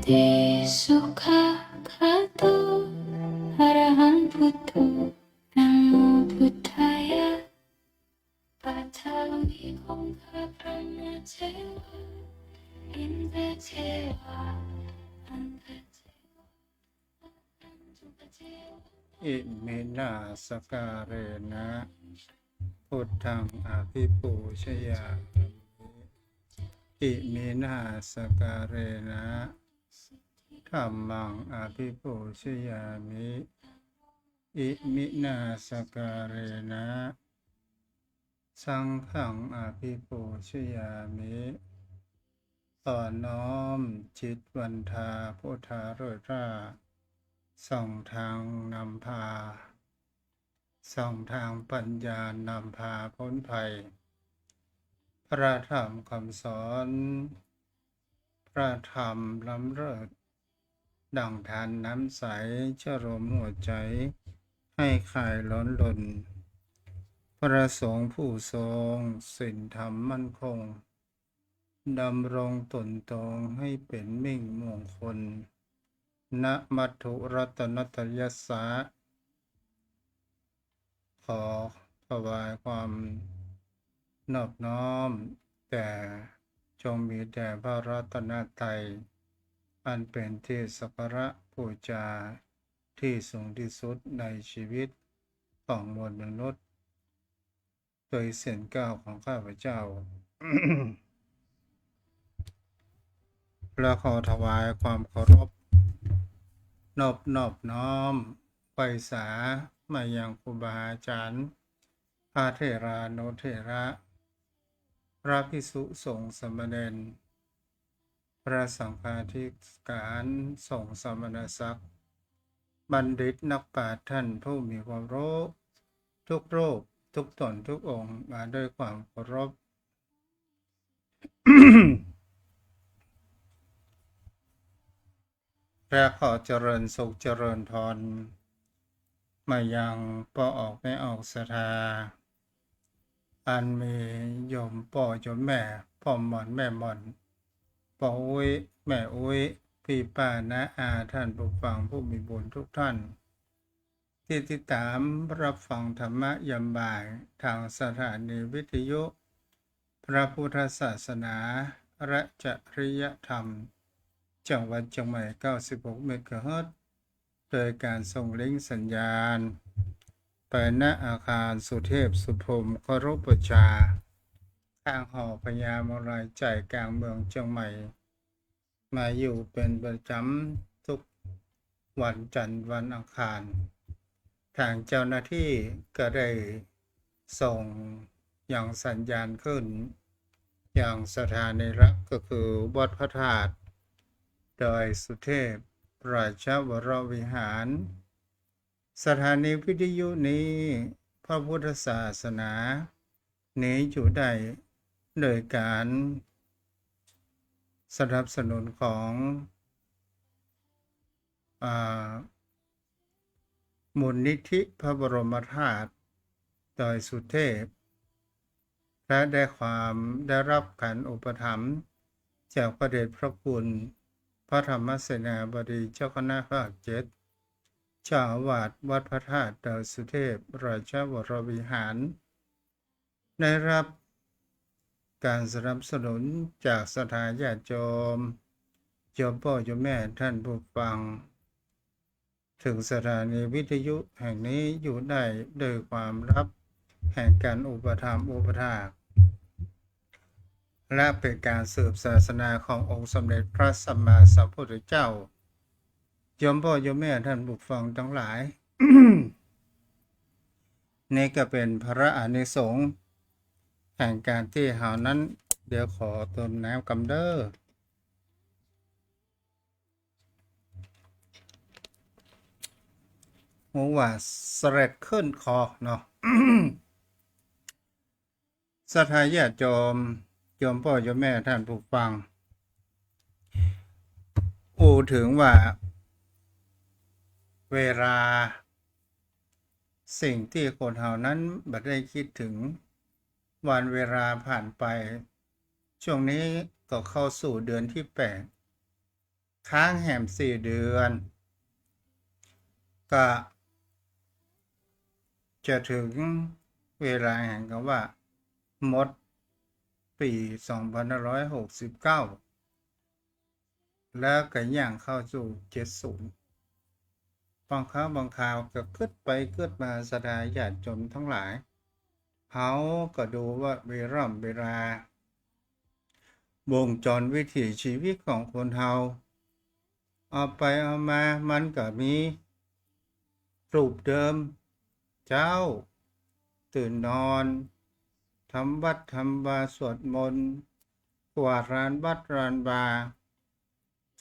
ติสุขะคาโตอะระหังพุทโธนะโมพุทธายะปัทธามิองค์พระพรหมเทวะอินทร์เทวะอันตเทวะอันตุปเทวะอิมินาสการเรนะพุทธังอภิปูชยามิอิมินาสการเรนะธัมมังอภิปูชยามิอิมินาสการเรนะสังฆังอภิปูชยามิต่อน้อมจิตวันทาพุทธาโรยราส่องทางนำพาส่องทางปัญญานำพาพ้นภัยพระธรรมคำสอนพระธรรมล้ำเลิศดั่งทานน้ำใสชโลมหัวใจให้คลายร้อนลนพระสงฆ์ผู้ทรงศีลธรรมมั่นคงดำรงตนตรงให้เป็นมิ่งมงคลณมัทธุรัตนตยัสสะขอถวายความนอบน้อมแต่จงมีแด่พระรัตนตรัยอันเป็นที่สักการะบูชาที่สูงที่สุดในชีวิตของมวลมนุษย์โดยเส้นก้าวของข้าพเจ้า และขอถวายความเคารพนอบน้อมไปสามายังครูบาอาจารย์พระเถรานุเถระพระภิกษุสงฆ์สามเณรพระสังฆาธิการสงฆ์สมณศักดิ์บัณฑิตนักปราชญ์ท่านผู้มีความรู้ทุกรูปทุกตนทุกองค์มาด้วยความเคารพ และขอเจริญสุขเจริญพรมายังพ่อออกแม่ออกศรัทธาอันมีโยมพ่อโยมแม่พ่อหมอนแม่หมอนพ่ออุ้ยแม่อุ้ยพี่ป้าน้าอาท่านผู้ฟังผู้มีบุญทุกท่านที่ติดตามรับฟังธรรมะยามบ่ายทางสถานีวิทยุพระพุทธศาสนาและจริยธรรมจังหวัดเชียงใหม่96เมกะเฮิรตซ์โดยการส่งลิงก์สัญญาณไปณอาคารสุเทพสุพรหมเคารพบูชาข้างหอพญามลายใจกลางเมืองเชียงใหม่มาอยู่เป็นประจำทุกวันจันทร์วันอังคารทางเจ้าหน้าที่ก็ได้ส่งอย่างสัญญาณขึ้นอย่างสถานีหลักก็คือวัดพระธาตุดอยสุเทพราชวรวิหารสถานีวิทยุนี้พระพุทธศาสนานี้อยู่ได้โดยการสนับสนุนของมูลนิธิพระบรมธาตุดอยสุเทพและได้รับการอุปถัมภ์จากพระเดชพระคุณพระธรรมเสนาบดีเจ้าคณะภาค7เจ้าอาวาสวัดพระธาตุดอยสุเทพราชวรวิหารได้รับการสนับสนุนจากสถานญาติโยมโยมพ่อโยมแม่ท่านผู้ฟังถึงสถานีวิทยุแห่งนี้อยู่ได้โดยความลับแห่งการอุปถัมภ์อุปถากและเป็นการสืบศาสนาขององค์สมเด็จพระสัมมาสัมพุทธเจ้าโยมพ่อโยมแม่ท่านผู้ฟังทั้งหลาย นี่ก็เป็นพระอานิสงส์แห่งการที่เฮานั้นเดี๋ยวขอเติมน้ำกำเด้อหูว่าเสร็จขึ้นคอเนาะ สถาญาติโยมพ่อโยมแม่ท่านผู้ฟังถึงว่าเวลาสิ่งที่คนเฮานั้นบัดได้คิดถึงวันเวลาผ่านไปช่วงนี้ก็เข้าสู่เดือนที่8 ค้างแหม4 เดือนก็จะถึงเวลาแห่งคำว่าหมดปี2569แล้วก็ย่างเข้าสู่70บางครั้งบางคราวก็กึดไปกึดมาศรัทธาญาติโยมทั้งหลายเขาก็ดูว่าเวลาวงจรวิถีชีวิตของคนเฮาเอาไปเอามามันก็มีรูปเดิมเจ้าตื่นนอนทำวัดทำวาสวดมนต์กวาดลานวัดลานวา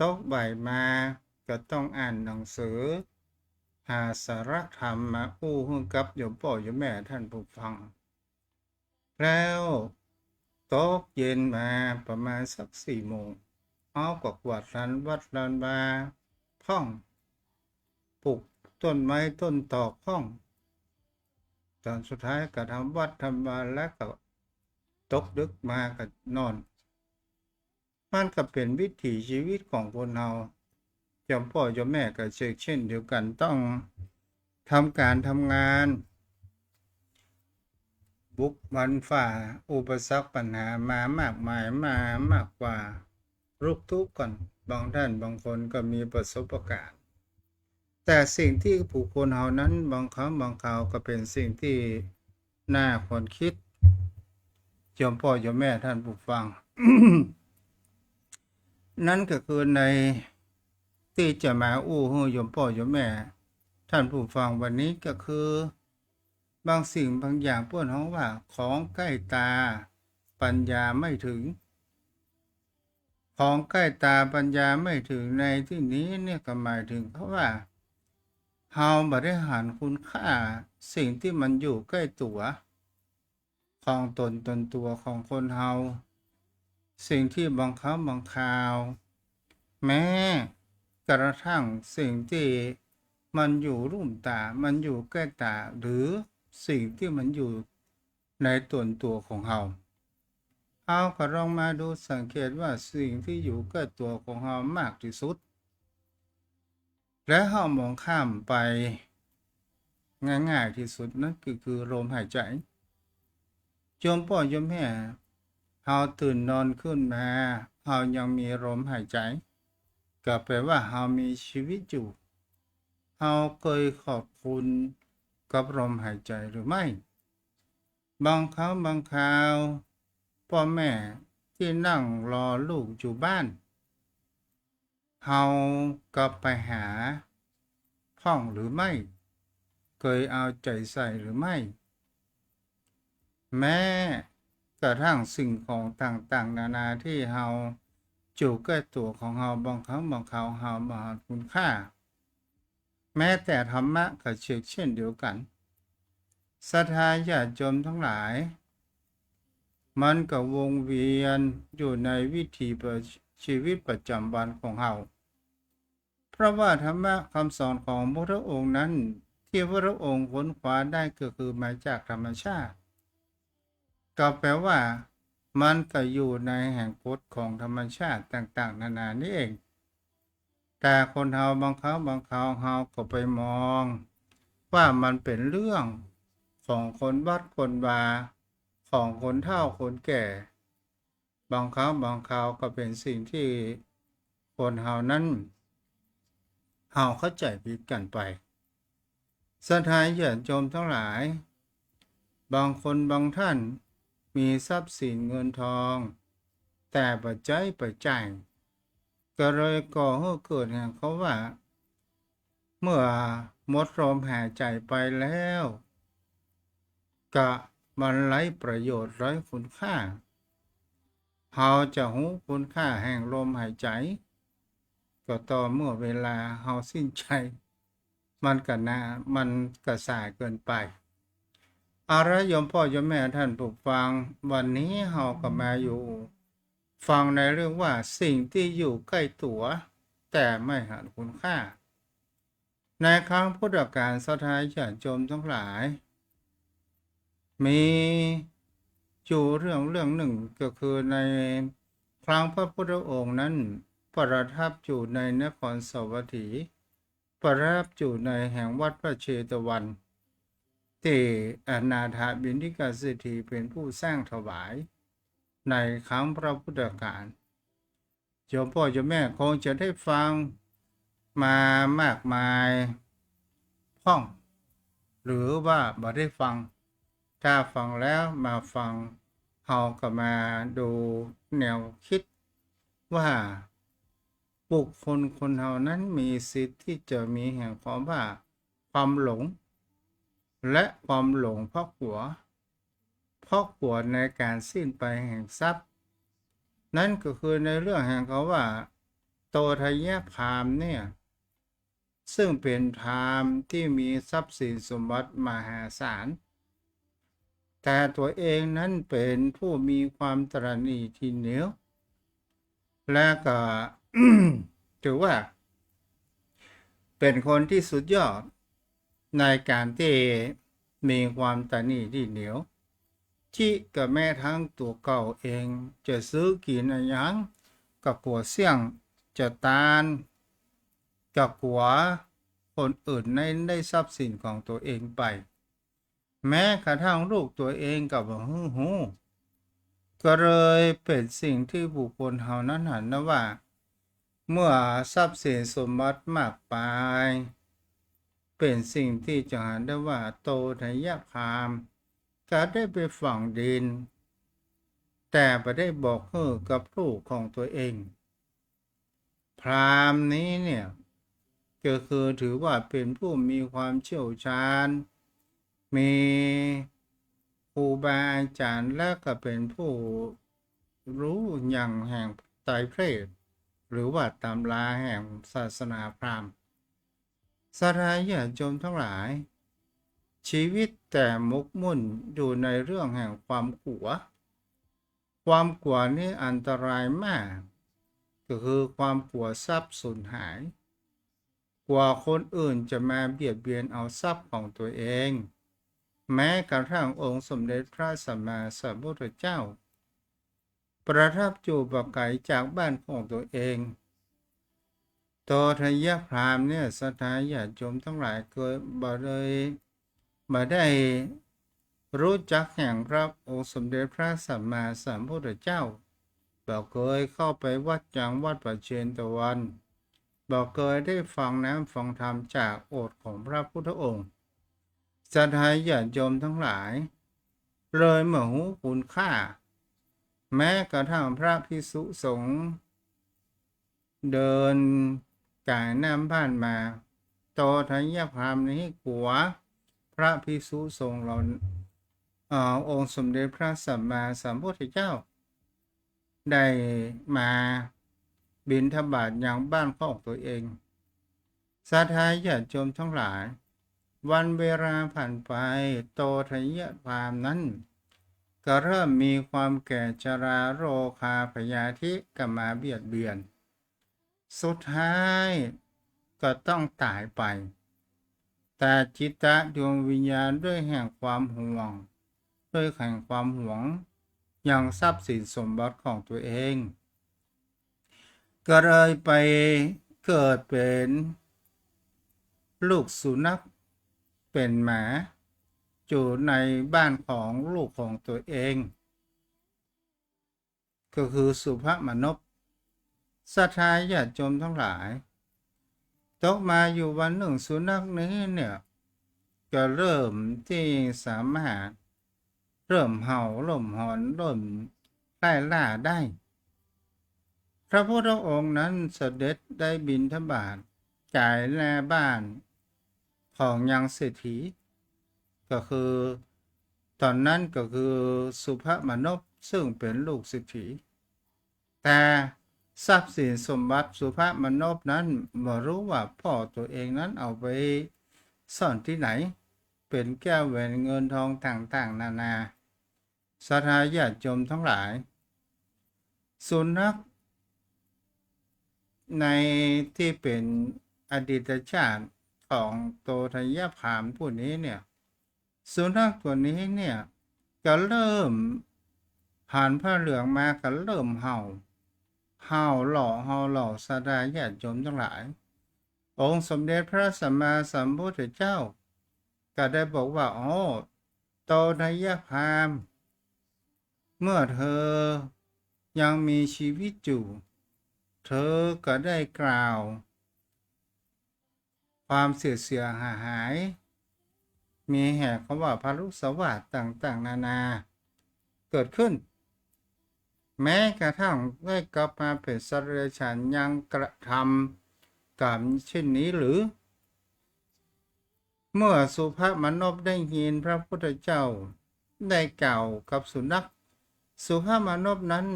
ตกบ่ายมาก็ต้องอ่านหนังสือหาสาระธรรมมาอู้ให้กับโยมพ่อโยมแม่ท่านผู้ฟังแล้วตกเย็นมาประมาณสัก4 โมงเอาก็กวาดลานวัดลานวาพ่องปลูกต้นไม้ต้นตอกพ่องตอนสุดท้ายก็ทำวัดทำวาแล้วก็ตกดึกมาก็นอนมันก็เป็นวิถีชีวิตของคนเราโยมพ่อโยมแม่ก็เช่นเดียวกันต้องทำการทำงานบุกบันฝ่าอุปสรรคปัญหามามากมายมากกว่ารุกทุกข์ก่อนบางท่านบางคนก็มีประสบการณ์แต่สิ่งที่ผู้คนเฮานั้นบางครั้งบางคราวก็เป็นสิ่งที่น่าควรคิดโยมพ่อโยมแม่ท่านผู้ฟัง นั่นก็คือในที่จะมาอู้ให้โยมพ่อโยมแม่ท่านผู้ฟังวันนี้ก็คือบางสิ่งบางอย่างพวกเราว่าของใกล้ตาปัญญาไม่ถึงของใกล้ตาปัญญาไม่ถึงในที่นี้เนี่ยก็หมายถึงเขาว่าเฮาบริหารคุณค่าสิ่งที่มันอยู่ใกล้ตัวของตนตัวของคนเฮาสิ่งที่บางครั้งบางคราวแม้กระทั่งสิ่งที่มันอยู่รุ่มตามันอยู่ใกล้ตาหรือสิ่งที่มันอยู่ในตัวของเฮาเอาก็ลองมาดูสังเกตว่าสิ่งที่อยู่ใกล้ตัวของเฮามากที่สุดและเฮามองข้ามไปง่ายๆที่สุดนั่นคือลมหายใจโยมพ่อโยมแม่เฮาตื่นนอนขึ้นมาเฮายังมีลมหายใจก็แปลว่าเฮามีชีวิตอยู่เฮาเคยขอบคุณกับลมหายใจหรือไม่บางครั้งบางคราวพ่อแม่ที่นั่งรอลูกอยู่บ้านเฮาก็ไปหาพ่องหรือไม่เคยเอาใจใส่หรือไม่แม้กระทั่งสิ่งของต่างๆนานาที่เฮาอยู่ใกล้ตัวของเฮาบางครั้งบางคราวเฮาบ่ให้คุณค่าแม้แต่ธรรมะก็เช่นเดียวกันศรัทธาญาติโยมทั้งหลายมันก็วงเวียนอยู่ในวิถีชีวิตประจำวันของเฮาเพราะว่าธรรมะคำสอนของพระองค์นั้นที่พระองค์ค้นคว้าได้ก็คือมาจากธรรมชาติก็แปลว่ามันก็อยู่ในแห่งกฎของธรรมชาติต่างๆนานานี่เองแต่คนเฮาบางครั้งบางคราวเฮาก็ไปมองว่ามันเป็นเรื่องของคนวัดคนวาของคนเฒ่าคนแก่บางครั้งบางคราวก็เป็นสิ่งที่คนเฮานั้นเฮาเข้าใจผิดกันไปศรัทธาญาติโยมทั้งหลายบางคนบางท่านมีทรัพย์สินเงินทองแต่ปัจจัยปัจจัยก็เลยก่อให้เกิดแห่งเขาว่าเมื่อหมดลมหายใจไปแล้วก็มันไร้ประโยชน์ไร้คุณค่าเฮาจะรู้คุณค่าแห่งลมหายใจก็ต่อเมื่อเวลาเฮาสิ้นใจมันก็สายเกินไปอาระโยมพ่อโยมแม่ท่านผู้ฟังวันนี้เฮาก็มาอยู่ฟังในเรื่องว่าสิ่งที่อยู่ใกล้ตัวแต่ไม่หาคุณค่าในครั้งพุทธกาลศรัทธาญาติโยมทั้งหลายมีอยู่เรื่องหนึ่งก็คือในครั้งพระพุทธองค์นั้น ประทับอยู่ในนครสวัสดีประทับอยู่ในแห่งวัดพระเชตวันที่อนาถบิณฑิกเศรษฐีเป็นผู้สร้างถวายในครั้งพระพุทธกาลโยมพ่อโยมแม่คงจะได้ฟังมามากมายพ้องหรือว่าบ่ได้ฟังถ้าฟังแล้วมาฟังเราก็มาดูแนวคิดว่าบุคคลคนเรานั้นมีสิทธิ์ที่จะมีแห่งความว่าความหลงและความหลงเพราะหัวในการสิ้นไปแห่งทรัพย์นั่นก็คือในเรื่องแห่งเขาว่าโตทยพราหมณ์เนี่ยซึ่งเป็นพราหมณ์ที่มีทรัพย์สินสมบัติมหาศาลแต่ตัวเองนั้นเป็นผู้มีความตระหนี่ทีเหนียวและก็ ถือว่าเป็นคนที่สุดยอดในการที่มีความตระหนี่ทีเหนียวที่กับแม่ทั้งตัวเก่าเองจะซื้อกินอะไรยังก็กลัวเสี่ยงจะตานก็กลัวคนอื่นได้ทรัพย์สินของตัวเองไปแม้กระทั่งลูกตัวเองกับหูก็เลยเป็นสิ่งที่บุคคลเฮานั้นหันนะว่าเมื่อทรัพย์สินสมบัติมากไปเป็นสิ่งที่จะหันได้ว่าโตทยพราหมณ์ก็ได้ไปฝังดินแต่ไม่ได้บอกกับลูกของตัวเองพราหมณ์นี้เนี่ยก็คือถือว่าเป็นผู้มีความเชี่ยวชาญมีครูบาอาจารย์และก็เป็นผู้รู้อย่างแห่งไตรเพศหรือว่าตำราแห่งศาสนาพราหมณ์ศรัทธาญาติโยมทั้งหลายชีวิตแต่มกมุ่นอยู่ในเรื่องแห่งความกลัวนี้อันตรายมากก็คือความกลัวทรัพย์สูญหายกลัวคนอื่นจะมาเบียดเบียนเอาทรัพย์ของตัวเองแม้กระทั่งองค์สมเด็จพระสัมมาสัมพุทธเจ้าประทับอยู่บ่ไกลจากบ้านของตัวเองโตทยพราหมณ์เนี่ยศรัทธาญาติโยมทั้งหลายเคยบ่ได้รู้จักแห่งพระองค์สมเด็จพระสัมมาสัมพุทธเจ้าบ่เคยเข้าไปวัดจังวัดประเชนตะวันบ่เคยได้ฟังน้ำฟังธรรมจากโอษฐ์ของพระพุทธองค์ศรัทธาญาติโยมทั้งหลายเลยเมื่อหูคุณค่าแม้กระทั่งพระภิกษุสงฆ์เดินกายน้ำบ้านมาโตทยพราหมณ์นี้กลัวพระภิกษุสงฆ์เราองค์สมเด็จพระสัมมาสัมพุทธเจ้าได้มาบิณฑบาตยังบ้านของตัวเองศรัทธาญาติโยมทั้งหลายวันเวลาผ่านไปโตทยพราหมณ์นั้นก็เริ่มมีความแก่ชราโรคาพยาธิก็มาเบียดเบียนสุดท้ายก็ต้องตายไปแต่จิตตะดวงวิญญาณด้วยแห่งความห่วงด้วยแห่งความหวงยังทรัพย์สินสมบัติของตัวเองก็เลยไปเกิดเป็นลูกสุนัขเป็นหมาอยู่ในบ้านของลูกของตัวเองก็คือสุภมนพศรัทธาญาติโยมทั้งหลายตกมาอยู่วันหนึ่งสุนัขนี้เนี่ยก็เริ่มที่สามารถเริ่มเห่าเริ่มหอนเริ่มไล่ล่าได้พระพุทธองค์นั้นเสด็จได้บิณฑบาตจ่ายแลบ้านของยังเศรษฐีก็คือตอนนั้นก็คือสุภมนพซึ่งเป็นลูกเศรษฐีแต่ทรัพย์สินสมบัติสุภมนพนั้นไม่รู้ว่าพ่อตัวเองนั้นเอาไปซ่อนที่ไหนเป็นแก้วแหวนเงินทองต่างๆนานาศรัทธาญาติโยมทั้งหลายสุนัขในที่เป็นอดีตชาติของโตทยพราหมณ์ผู้นี้เนี่ยสุนัขตัวนี้เนี่ยก็เริ่มผ่านผ้าเหลืองมาก็เริ่มเห่า เฮาหล่อสดาญาติโยมทั้งหลายองค์สมเด็จพระสัมมาสัมพุทธเจ้าก็ได้บอกว่าโตนะยะพราหมณ์เมื่อเธอยังมีชีวิตอยู่เธอก็ได้กล่าวความเสียหายมีแห่คำว่าพารุสวาทต่างๆนานาเกิดขึ้นแม้กระทั่งได้กลับมาเป็นสัตว์เดรัจฉานยังกระทำกรรมเช่นนี้หรือ เมื่อสุภมนพได้ยินพระพุทธเจ้าได้กล่าวกับสุนัขสุภมนพนั้น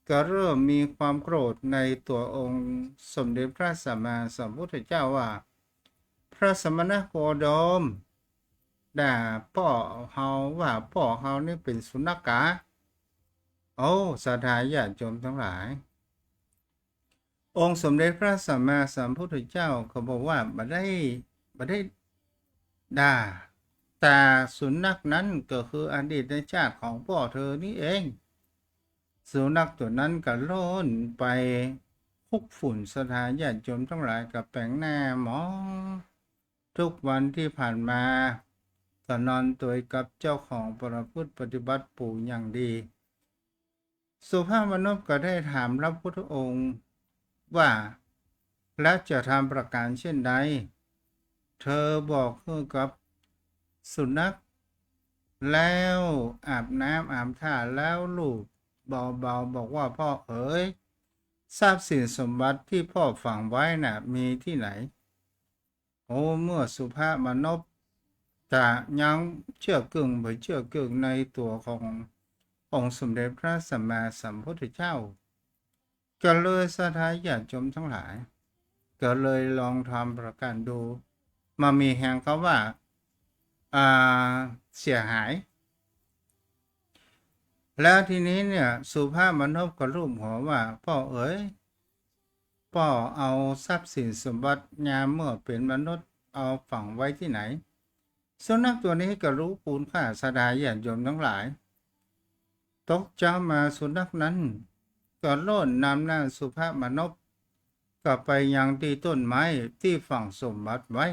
ก็เริ่มมีความโกรธในตัวองค์สมเด็จพระสัมมาสัมพุทธเจ้าว่าพระสมณโคดมด่าพ่อเฮาว่าพ่อเฮานี่เป็นสุนัขกะสาธาญาติโยมทั้งหลายองค์สมเด็จพระสัมมาสัมพุทธเจ้าเขาบอกว่าบ่ได้ด่าแต่สุนัขนั้นก็คืออดีตชาติของพ่อเธอนี่เองสุนัขตัวนั้นก็โล่นไปคุกฝุ่นสถานญาติโยมทั้งหลายกับแปลงหน้าหมองทุกวันที่ผ่านมาก็นอนตัวกับเจ้าของประพฤติปฏิบัติปู่อย่างดีสุภาพมนุษย์ก็ได้ถามพระพุทธองค์ว่าแล้วจะทำประการเช่นใดเธอบอกกับสุนัขแล้วอาบน้ำอาบท่าแล้วลูกเบาๆบอกว่าพ่อเอ๋ยทรัพย์สินสมบัติที่พ่อฝังไว้น่ะมีที่ไหนเมื่อสุภาพมนุษย์จะยังเชื่อกึ่งไปเชื่อกึ่งในตัวขององค์สมเด็จพระสัมมาสัมพุทธเจ้าก็เลยสถาญาติโยมทั้งหลายก็เลยลองทำประการดูมามีแห่งเขาว่าเสียหายแล้วทีนี้เนี่ยสุภาพมนุษย์ก็รูปหัวว่าพ่อเอ๋ยพ่อเอาทรัพย์สินสมบัติยามเมื่อเป็นมนุษย์เอาฝังไว้ที่ไหนสุนัขตัวนี้ก็รู้คุณค่าสดาญาติโยมทั้งหลายตกใจมาสุนัขนั้นก็โล่นนำหน้าสุภาพมนุษย์ก็ไปยังที่ต้นไม้ที่ฝังสมบัติไว้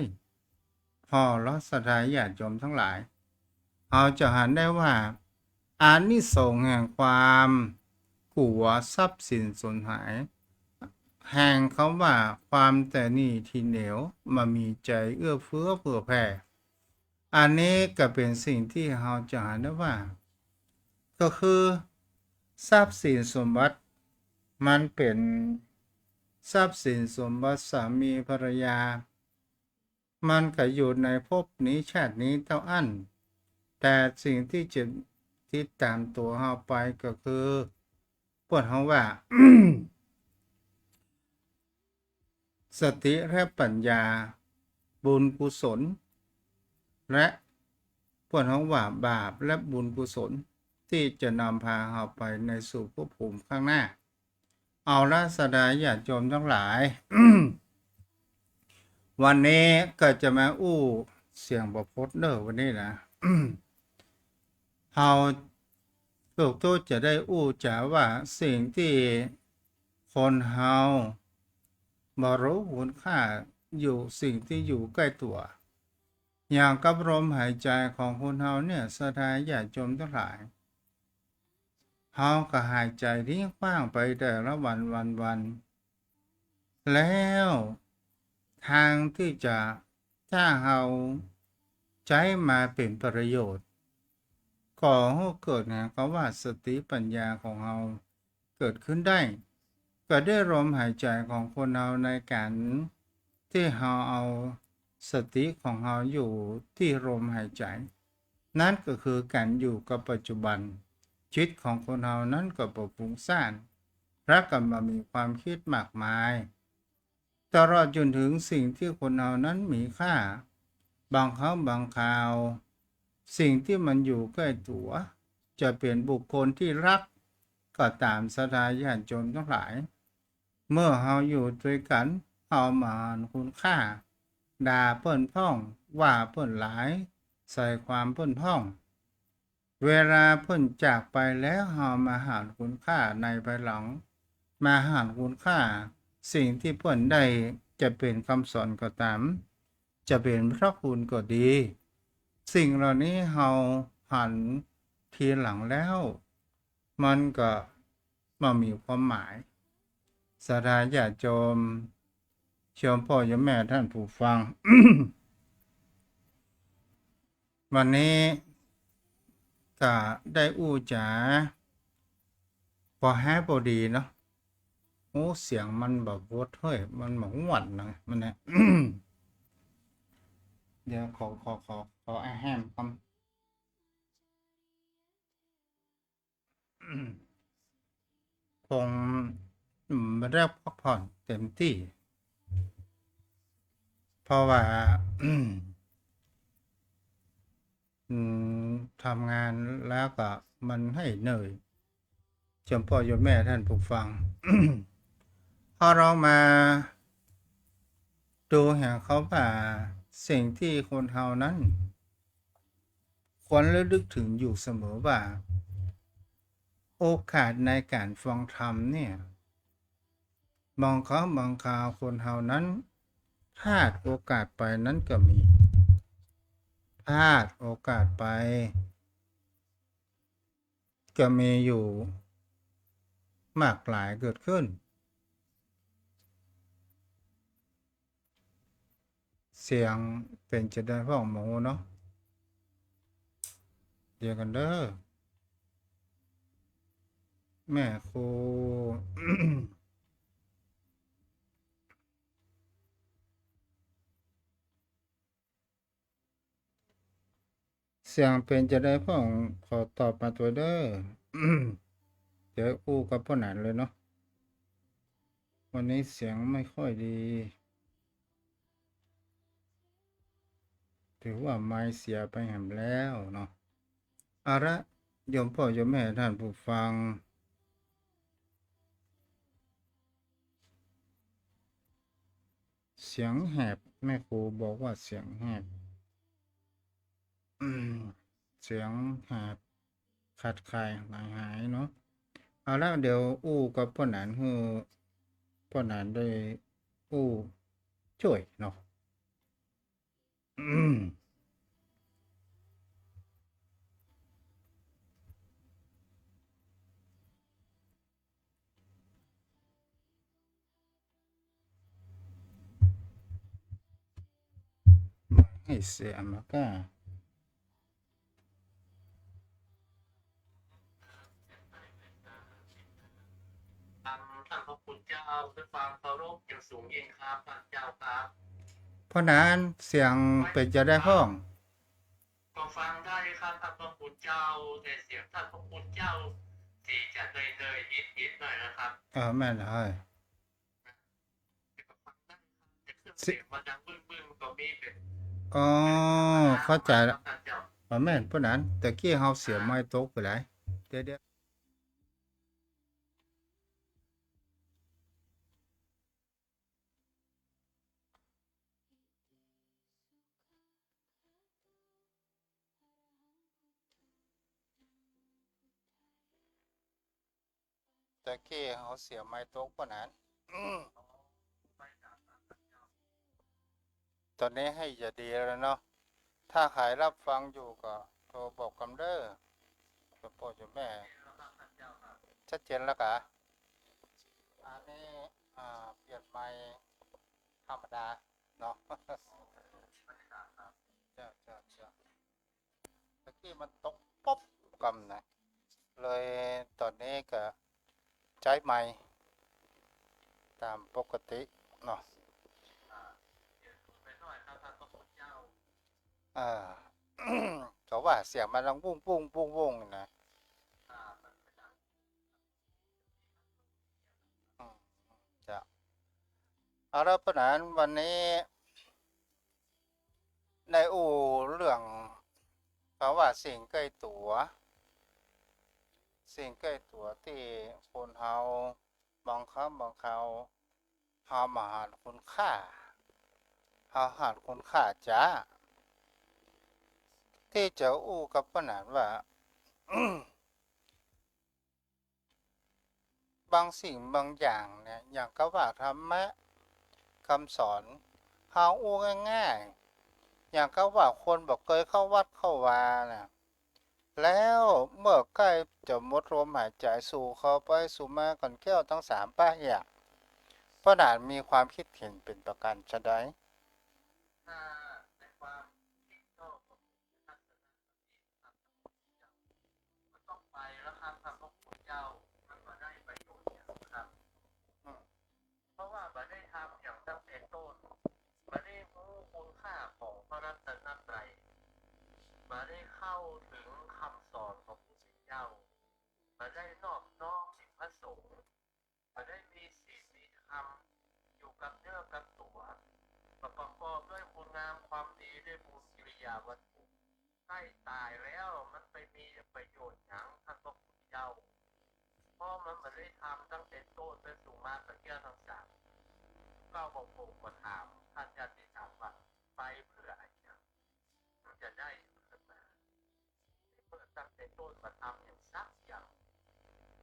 พอรัศดาญาติโยมทั้งหลายเราจะหันได้ว่าอานิสงส์แห่งความกลัวทรัพย์สินสูญหายแห่งเขาว่าความแต่นี่ทีเหนียวมามีใจเอื้อเฟื้อเผื่อแผ่อันนี้ก็เป็นสิ่งที่เราจะหันได้ว่าก็คือทรัพย์สินสมบัติมันเป็นทรัพย์สินสมบัติสามีภรรยามันก็อยู่ในภพนี้ชาตินี้เท่าอันแต่สิ่งที่จะติดตามตัวเราไปก็คือพวกเราว่า สติและปัญญาบุญกุศลและพวกเราว่าบาปและบุญกุศลที่จะนำพาเราไปในสู่ภพภูมิข้างหน้าเอาละสดาญาติโยมทั้งหลาย วันนี้ก็จะมาเสียงประพจน์วันนี้นะ เราลูกทูตจะได้จ๋าว่าสิ่งที่คนเฮาบ่รู้คุณค่าอยู่สิ่งที่อยู่ใกล้ตัวอย่างกับลมหายใจของคนเฮาเนี่ยสถานญาติโยมทั้งหลายเฮาก็หายใจทิ้งขว้างไปแต่ละวันแล้วทางที่จะถ้าเฮาใช้มาเป็นประโยชน์ก่อให้เกิดนะเขาว่าสติปัญญาของเราเกิดขึ้นได้ก็ได้ลมหายใจของคนเราในการที่เราเอาสติของเราอยู่ที่ลมหายใจนั่นก็คือการอยู่กับปัจจุบันจิตของคนเรานั้นก็บ่ฟุ้งซ่านและก็มามีความคิดมากมายตลอดจนถึงสิ่งที่คนเรานั้นมีค่าบางครั้งบางคราวสิ่งที่มันอยู่ใกล้ตัวจะเป็นบุคคลที่รักก็ตามสถานญาติโยมทั้งหลายเมื่อเราอยู่ด้วยกันเรามาคุณค่าด่าเปิ้นพ้องว่าเปิ้นหลายใส่ความเปิ้นพ้องเวลาเปิ้นจากไปแล้วเรามาหาคุณค่าในภายหลัง มาหารคุณค่าสิ่งที่เพิ่นได้จะเป็นคำสอนก็ตาม จะเป็นพระคุณก็ดี สิ่งเหล่านี้เราหันทีหลังแล้ว มันก็มามีความหมายศรัทธาญาติโยมชมพ่อโยมแม่ท่านผู้ฟัง วันนี้ก็ได้อู้จ๋าพอแฮปพอดีเนาะโอ้เสียงมันแบบวดเฮ้ยมันเหมือนหวัดนะมันเนี่ย เดี๋ยวขอไอแฮมคำ คงไม่ได้พักผ่อนเต็มที่ เพราะว่า อืทำงานแล้วก็มันให้เหนื่อยจนพ่อโยมแม่ท่านผู้ฟัง พอเรามาดูเห็นเขาว่าสิ่งที่คนเฮานั้นควรระลึกถึงอยู่เสมอว่า โอกาสในการฟังธรรมเนี่ยบางครั้งบางคราวคนเฮานั้นพลาดโอกาสไปนั้นก็มีพลาดโอกาสไปก็มีอยู่มากหลายเกิดขึ้นเสียงเป็นจะได้ฟ้องหมูเนาะเดี๋ยวกันเด้อแม่ครู เสียงเป็นจะได้ฟ้องขอตอบมาตัวเด้อ เดี๋ยวอู้กับพ่อหนานเลยเนาะวันนี้เสียงไม่ค่อยดี ถือว่าไม่เสียไปแหมแล้วเนาะเอาละโยมพ่อโยมแม่ท่านผู้ฟัง เสียงแหบแม่ครูบอกว่าเสียงแหบ เสียงแหบขาดคายหายเนาะเอาละเดี๋ยวอู้กับพ่อหนานฮือพ่อหนานได้อู้ช่วยเนาะ ให้เสียมาก้าท่านพระคุณเจ้าด้วยความเคารพอย่างสูงยิ่งครับพระเจ้าครับ พ่อหนานเสียงเป็นจะได้ห้อง ก็ฟังได้ครับท่านพระคุณเจ้าแต่เสียงท่านพระคุณเจ้าที่จะเลยยิดหน่อยนะครับ แม่นเลย แต่ก็ฟังได้ครับแต่เครื่องเสียงมันดังบึ้งก็มีเป็น อ๋อเข้าใจแล้ว ท่านเจ้า แม่นพ่อหนานแต่กี้เฮาเสียไม้ตกไปไหนเดี๋ยวแต่กี้เฮาเสียไม้ตกพ่อหนานตอนนี้ให้จะดีแล้วเนาะถ้าใครรับฟังอยู่ก็โทรบอกกันเด้อจะพ่อจะแม่ชัดเจนแล้วกะอันนี้เปลี่ยนไม้ธรรมดาเนาะ จ้าตะกี้มันตกป๊บกำนะเลยตอนนี้ก็ใช้ไม้ตามปกติเนาะเออ เขาว่าเสียงมันดังปุ้งปุ้งปุ้งปุ้งนะอืมจ้ะเอาละปะนั้นวันนี้ในอู่เรื่องเขาว่าสิ่งใกล้ตัวสิ่งใกล้ตัวที่คนเฮาบางครั้งบางคราวเฮามาหาคุณค่าเฮาหาคุณค่าจ้าที่จะอู้กับปะนั้นว่า บางสิ่งบางอย่างเนี่ยอย่างก็ว่าธรรมะคำสอนเฮาอู้ง่ายๆอย่างก็ว่าคนบอกเคยเข้าวัดเข้าวาน่ะแล้วเมื่อใกล้จะหมดลมหายใจสู่เขาไปสู่มาก่อนแก้วทั้งสามป้าอย่างเพราะนานมีความคิดเห็นเป็นประกันชะไดถ้าในความคิดก็ทัศนคติครับมันต้องไปแล้วครับพระพุทธเจ้ามันก็ได้ประโยชน์อย่างครับ เพราะว่าบ่ได้ทำอย่างตั้งแต่ต้นบ่ได้รู้คุณค่าของพระรัตนตรัยบ่ได้เข้าถึงคำสอนของพระพุทธเจ้าบ่ได้นอบน้อมถึงพระสงฆ์บ่ได้มีศีลมีธรรมอยู่กับเนื้อกับตัวประกอบด้วยคุณงามความดีด้วยบุญกิริยาวัตถุใกล้ตายแล้วมันไปมีประโยชน์อย่างท่านพระพุทธเจ้าเพราะมันบ่ได้ทำตั้งแต่ต้นเป็นสุมาตะเกียทั้งสาม ก็บอกผมมาถามท่านญาติถามว่าไปเพื่ออะไรเนี่ยมันจะได้ขึ้นมาเพื่อตั้งแต่ต้นมาทำอย่างสักอย่าง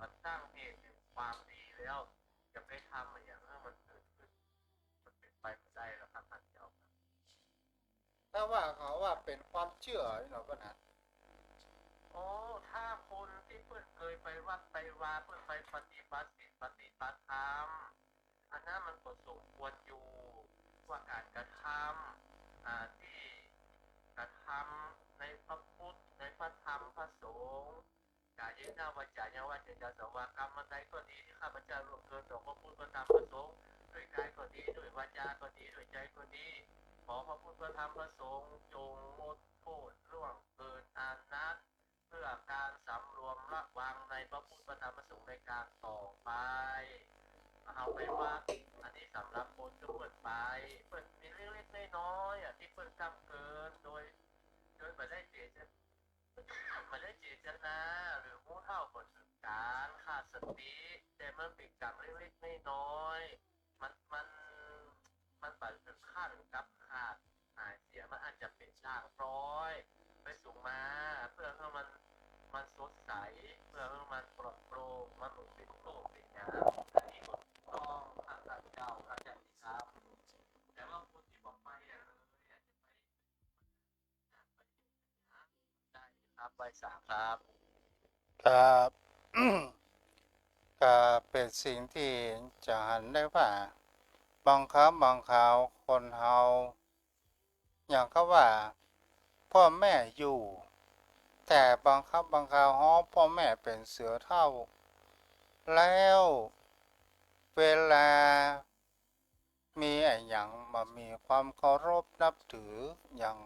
มันตั้งเหตุแห่งความดีแล้วจะไปทำอย่างนั้นมันเกิดขึ้นมันเป็นไปไม่ได้แล้วครับท่านเจ้าครับ ถ้าว่าเขาว่าเป็นความเชื่อเนาะก็นะโอ้ถ้าคนที่เพิ่นเคยไปวัดไปวาเพิ่นไปปฏิบัติศีลปฏิบัติธรรมอันนั้นมันก็สมควรอยู่ว่าการกระทำที่กระทำในพระพุทธในพระธรรมพระสงฆ์กายนาวาจายาวาจาสวากรรมใดก็ดีที่ข้าพเจ้าร่วมเกินต่อพระพุทธพระธรรมพระสงฆ์ด้วยกายก็ดีด้วยวาจาก็ดีด้วยใจก็ดีขอพระพุทธพระธรรมพระสงฆ์จงงดโทษล่วงเกินอานัต เพื่อการสำรวมระวังในพระพุทธธรรมประสงค์ในการต่อไปเอาไปว่าอันนี้สำหรับคนที่เปิดไปเปิดมีเล็กๆน้อยๆที่เปิดทำเกินโดยไม่ได้เจตไม่ได้เจตนาหรือมู้เท่าผลถึงการขาดสติแต่มันเป็นกรรมเล็กๆน้อยๆมันบัดถึงขั้นกับขาดหายเสียมันอาจจะเป็นด่างพร้อยไปสูงมาเพื่อให้มันสดใสเพื่อให้มันปลอดโปร่งมันหลุดเป็นโลกเป็นยาอันนี้ก็ถูกต้องทางการเจ้าพระเจ้าที่ทราบแต่ว่าคนที่บอกไปเลยอาจจะไปได้ครับใบสามครับ ครับ ก็เป็นสิ่งที่จะหันได้ว่าบางครั้งบางคราวคนเฮาอย่างเขาว่าพ่อแม่อยู่แต่บางครั้งบางคราวฮอพ่อแม่เป็นเสือเท่าแล้วเวลามีไอ้อย่างมามีความเคารพนับถืออย่าง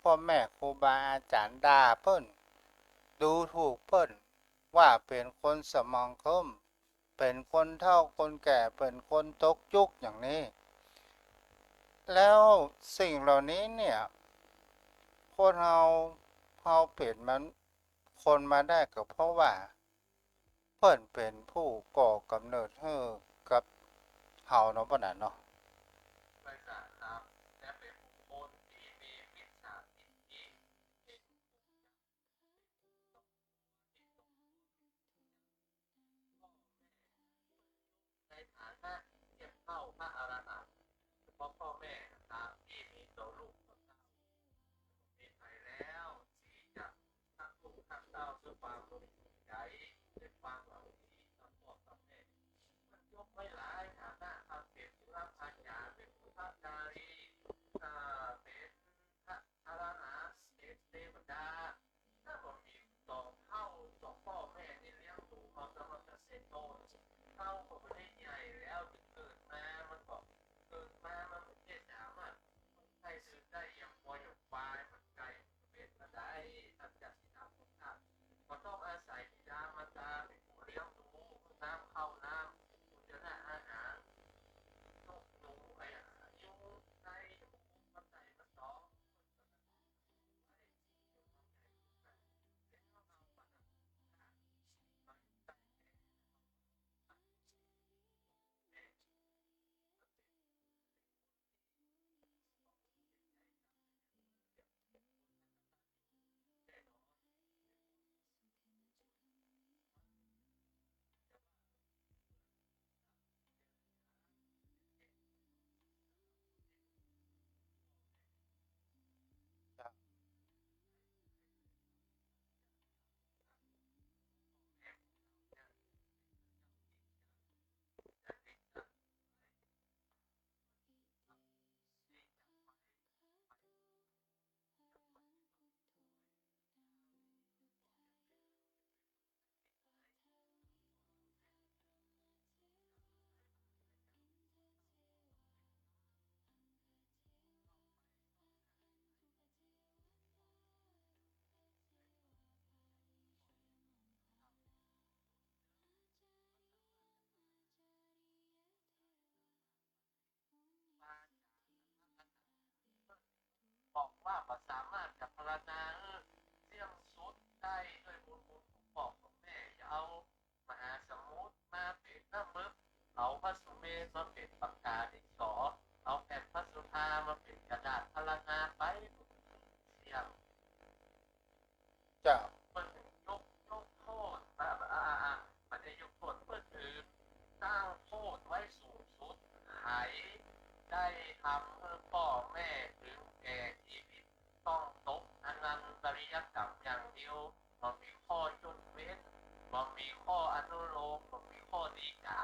พ่อแม่ครูบาอาจารย์ด่าเปิ้นดูถูกเปิ้นว่าเป็นคนสมองคมเป็นคนเฒ่าคนแก่เป็นคนตกยุคอย่างนี้แล้วสิ่งเหล่านี้เนี่ยคนเฮาเปลี่ยนมันคนมาได้ก็เพราะว่าเปิ้นเป็นผู้ก่อกำเนิดให้กับเฮาเนาะปะนั้นเนาะบริษัทครับและเป็นบุคคลที่มีมิจฉาทิฏฐิเป็นในฐานะเทียบเท่าพระอรหันต์เพราะพ่อแม่นะครับที่มีต่อลูกต่อเต้ามีไปแล้วที่จะทั้งลูกทั้งเต้าด้วยความบริสุทธิ์ใจด้วยความหวังดีต่อพ่อต่อแม่มันยกไว้หลายฐานะครับเป็นผู้รับอาจารย์เป็นผู้ทักการีเป็นพระอรหันต์เป็นเทวดา ถ้าผมมีสองเท่าสองพ่อแม่ที่เลี้ยงดูเขาสำหรับเกษตรโตเท่าก็ไม่ได้ใหญ่แล้วถึงเกิดมามันก็เกิดมามันไม่ใช่สามารถใช้ซื้อได้อย่างพออย่างปลายมันไกลเป็นมาได้ทำจากที่ทำของท่านก็ต้องอาศัยบิดามารดาเป็นผู้เลี้ยงดูน้ำเข้าน้ำอุจจาระอาห มาเป็นปากกาดินสอเอาแผ่นพลาสติกมาเป็นกระดาษพลังงานไปเสียง เจ้า มันยกโทษมันจะยกโทษเพื่อถือตั้งโทษไว้สูงสุดไขได้ทำเพื่อพ่อแม่ถึงแก่ชีวิตต้องตกอนันตริยกรรมอย่างเดียวมันมีข้อยกเว้นมันมีข้ออนุโลมมันมีข้อดีกา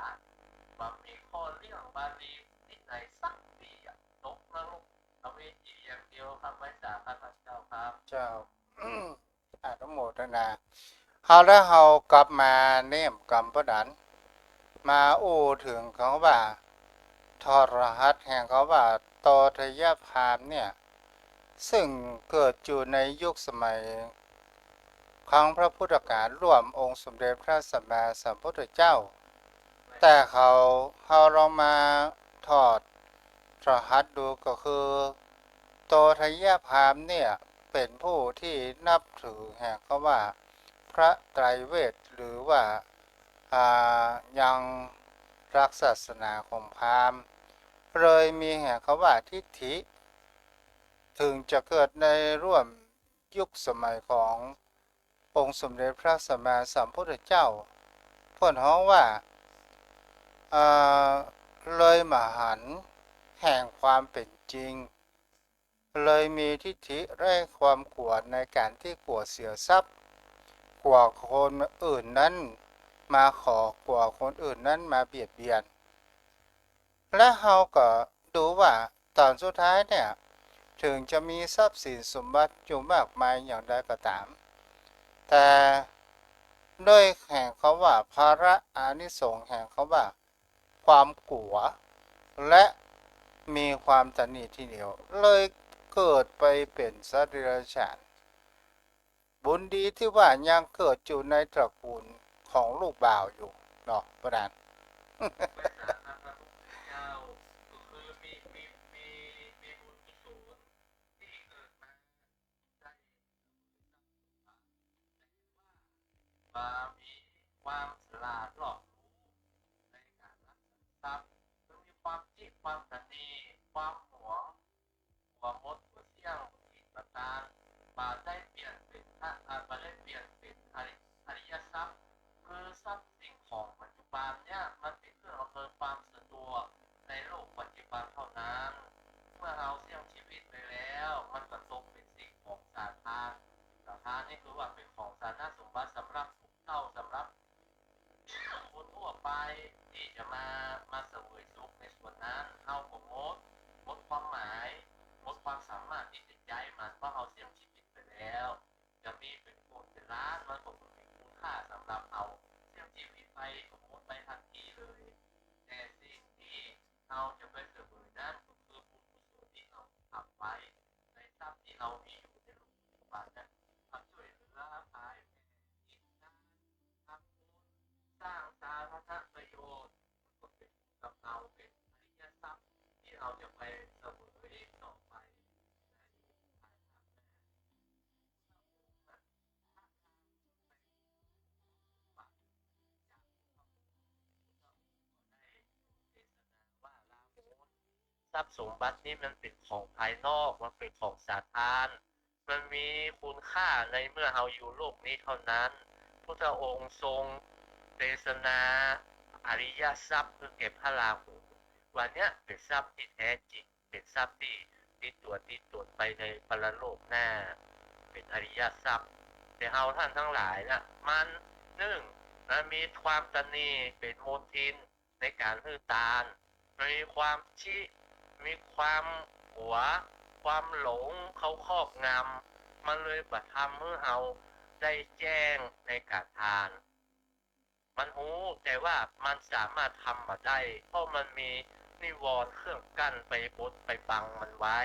มันมีข้อเรื่องบาลีที่ไหนสักปีตกนรกอเวจีอย่างเดียวครับไม่จากข้าพเจ้าครับ เจ้า อนุโมทนาเฮาแล้วเฮากลับมาเนมกรรมพดันมาอู้ถึงเขาว่าทรหัสแห่งเขาว่าตอทยพามเนี่ย ซึ่งเกิดอยู่ในยุคสมัยครั้งพระพุทธกาลร่วมองค์สมเด็จพระสัมมาสัมพุทธเจ้า แต่เขาลองมาถอดรหัสดูก็คือโตทยพามเนี่ยเป็นผู้ที่นับถือแห่งเขาว่าพระไตรเวทหรือว่ายังรักศาสนาของพราหมณ์เลยมีแห่งเขาว่าทิฏฐิถึงจะเกิดในร่วมยุคสมัยขององค์สมเด็จพระสัมมาสัมพุทธเจ้าเพิ่นฮ้องว่าเลยมหันต์แห่งความเป็นจริงเลยมีทิฏฐิและความกลัวในการที่กลัวเสียทรัพย์กลัวคนอื่นนั้นมาขอกลัวคนอื่นนั้นมาเบียดเบียนและเฮาก็ดูว่าตอนสุดท้ายเนี่ยถึงจะมีทรัพย์สินสมบัติอยู่มากมายอย่างใดก็ตามแต่ด้วยแห่งเขาว่าภาระอานิสงส์แห่งเขาว่าความกลัวและมีความตนีทีเหนียวเลยเกิดไปเป็นสัตว์เดรัจฉานบุญดีที่ว่ายังเกิดอยู่ในตระกูลของลูกบ่าวอยู่เนาะประดาน ไม่สามารถพระพุทธเจ้าก็คือมีบุญกุศลที่เกิดมาได้ว่ามีความฉลาดรอบรู้ในการรักษาทรัพย์คือมีความคิดความตนีความหวงความมดหัวเสี่ยงอิทธิตามาได้เปลี่ยนเป็นมาได้เปลี่ยนเป็นอริยทรัพย์คือทรัพย์สิ่งของปัจจุบันเนี่ยมันเป็นเครื่องอำนวยความสะดวกในโลกปัจจุบันเท่านั้นเมื่อเราเสี่ยงชีวิตไปแล้วมันก็ตกเป็นสิ่งของสาธารสาธารนี่คือว่าเป็นของสาธารณสมบัติสำหรับทุกเท่าสำหรับคนทั่วไปที่จะมาเสวยสุขในส่วนนั้นเอาของมดความหมายมดความสามารถที่จะย้ายมันเพราะเราเสี่ยงชีวิตไปแล้วจะมีเป็นคนเป็นล้านมันก็มีคุณค่าสำหรับเอาเสี่ยงชีวิตไปก็หมดไปทันทีเลยแต่สิ่งที่เราจะไปเสวยนั้นก็คือบุญกุศลที่เราทำไว้ในทรัพย์ที่เรามีอยู่ในโลกปัจจุบันนั้นทำช่วยเหลือภายในกิจการทำบุญสร้างสาธารณประโยชน์ก็เป็นกับเราเป็นอริยทรัพย์ที่เราจะไปเสวยต่อไปทรัพย์สมบัตินี่มันเป็นของภายนอกมันเป็นของสาธารมันมีคุณค่าในเมื่อเราอยู่โลกนี้เท่านั้นพุทธองค์ทรงเทศนาอริยทรัพย์คือเก็บพระราหูวันนี้เป็นทรัพย์ที่แท้จริงเป็นทรัพย์ที่ติดตัวไปในปรโลกหน้าเป็นอริยทรัพย์แต่เราท่านทั้งหลายนะมันมันมีความตนีเป็นโมทินในการฮื้อตาลมีความมีความหัวความหลงเขาครอบงำมันเลยประทำเมื่อเราได้แจ้งในการทานมันรู้แต่ว่ามันสามารถทำมาได้เพราะมันมีนิวรณ์เครื่องกั้นไปบดไปบังมันไว้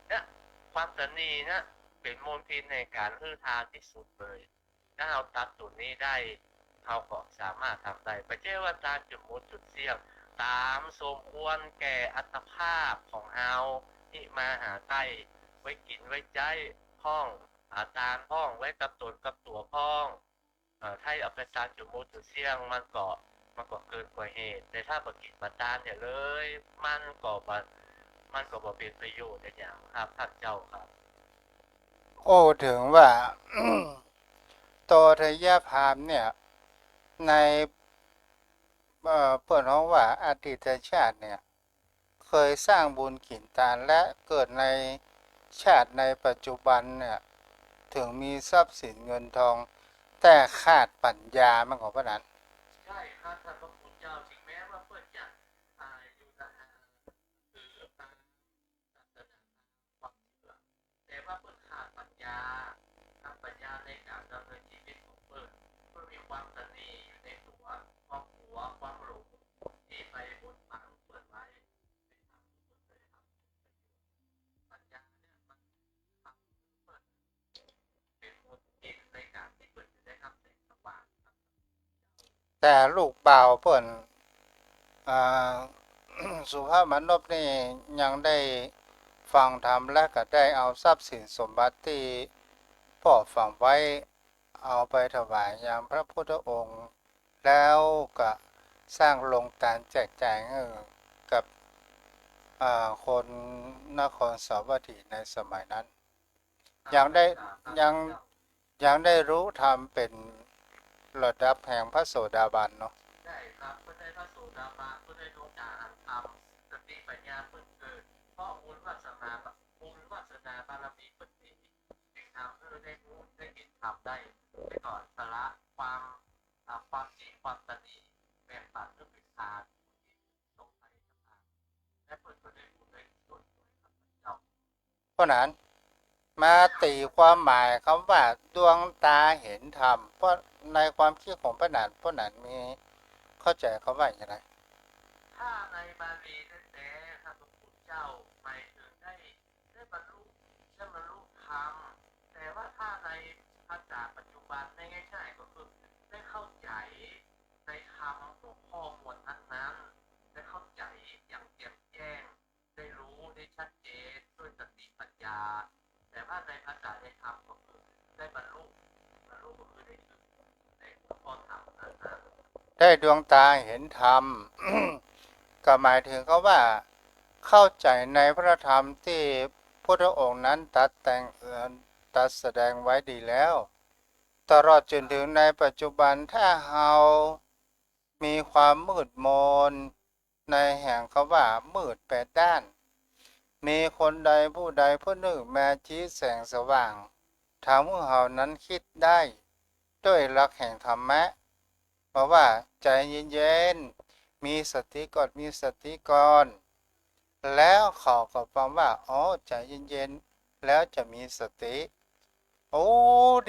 เนี่ยความตนีนะเป็นมลทินในการฮื้อทานที่สุดเลยถ้าเราตัดจุดนี้ได้เราก็สามารถทำได้ไม่ใช่ว่าตามจุดมุดจุดเสี่ยงตามสมควรแก่อัตภาพของเราที่มาหาใต้ไว้กินไว้ใจพ้องตามพ้องไว้กับตนกับตัวพ้องถ้าเอาไปตามจุดมุดจุดเสี่ยงมันก็ มันก็เกินกว่าเหตุแต่ถ้าบ่กินบ่ตามเนี่ยเลย มันก็บ่เป็นประโยชน์อย่างครับท่านเจ้าครับ โอ้ถึงว่า โตทยพราหมณ์เนี่ยในเปิดห้องว่าอดีตชาติเนี่ยเคยสร้างบุญขินทานและเกิดในชาติในปัจจุบันเนี่ยถึงมีทรัพย์สินเงินทองแต่ขาดปัญญามันของพระนั้น ใช่ครับท่านพระคุณเจ้าถึงแม้ว่าเพิ่นจะอยู่ในคือตามศาสนาความเชื่อแต่ว่าเพิ่นขาดปัญญาปัญญาในการดำเนินชีวิตของเพิ่นมีความตนีอยู่ในตัวความหัวความหลงที่ไปบนฝังเปิดไว้ในทางที่เพิ่นเคยทำปัญญาเนี่ยมันทำให้เพิ่นเป็นคนที่ในการที่เพิ่นจะได้รับแสงสว่าง แต่ลูกบ่าวเพิ่นอ่า สุภาพมนุษย์นี่ยังได้ฟังธรรมและก็ได้เอาทรัพย์สินสมบัติที่พ่อฝังไว้เอาไปถวายยังพระพุทธองค์ แล้วก็สร้างโรงทานแจกจ่ายกับคนนครสาวัตถีในสมัยนั้น ยังได้ยังยังได้รู้ธรรมเป็นระดับแห่งพระโสดาบันเนาะ ใช่ครับเพื่อได้พระโสดาบันเพื่อได้ดวงตาอันธรรมสติปัญญาเปิดเกิดเพราะบุญวาสนาบารมีเปิดมีจึงทำให้ได้รู้ได้เห็นธรรมได้ไปก่อนสละความจริงความตนีแบ่งปันเรื่องวิชาตรงไปต่างๆและเปิดก็ได้รู้ได้ส่วนด้วยครับเจ้า เพราะนั้นมาตีความหมายคำว่าดวงตาเห็นธรรมเพราะในความคิดของพระนันพระนันมีเข้าใจคำว่าอย่างไร ถ้าในบาลีแท้ๆถ้าพระพุทธเจ้าหมายถึงได้บรรลุธรรมแต่ว่าถ้าในภาษาปัจจุบันในง่ายๆก็คือได้เข้าใจในธรรมหัวข้อหมวดนั้นๆได้เข้าใจอย่างแจ่มแจ้งได้รู้ได้ชัดเจนด้วยสติปัญญาแต่ว่าในภาษาในธรรมก็คือได้บรรลุก็คือได้ถึงในหัวข้อธรรมนั้นๆ ได้ดวงตาเห็นธรรม ก็หมายถึงเขาว่าเข้าใจในพระธรรมที่พระองค์นั้นตัดแสดงไว้ดีแล้ว ตลอดจนถึงในปัจจุบันถ้าเรามีความมืดมนในแห่งคำว่ามืดแปดด้าน มีคนใดผู้ใดผู้หนึ่งมาชี้แสงสว่างทำให้เรานั้นคิดได้ด้วยหลักแห่งธรรมะเพราะว่าใจเย็นๆมีสติก่อนมีสติก่อนแล้วเขาก็ฟังว่าอ๋อใจเย็นๆแล้วจะมีสติโอ้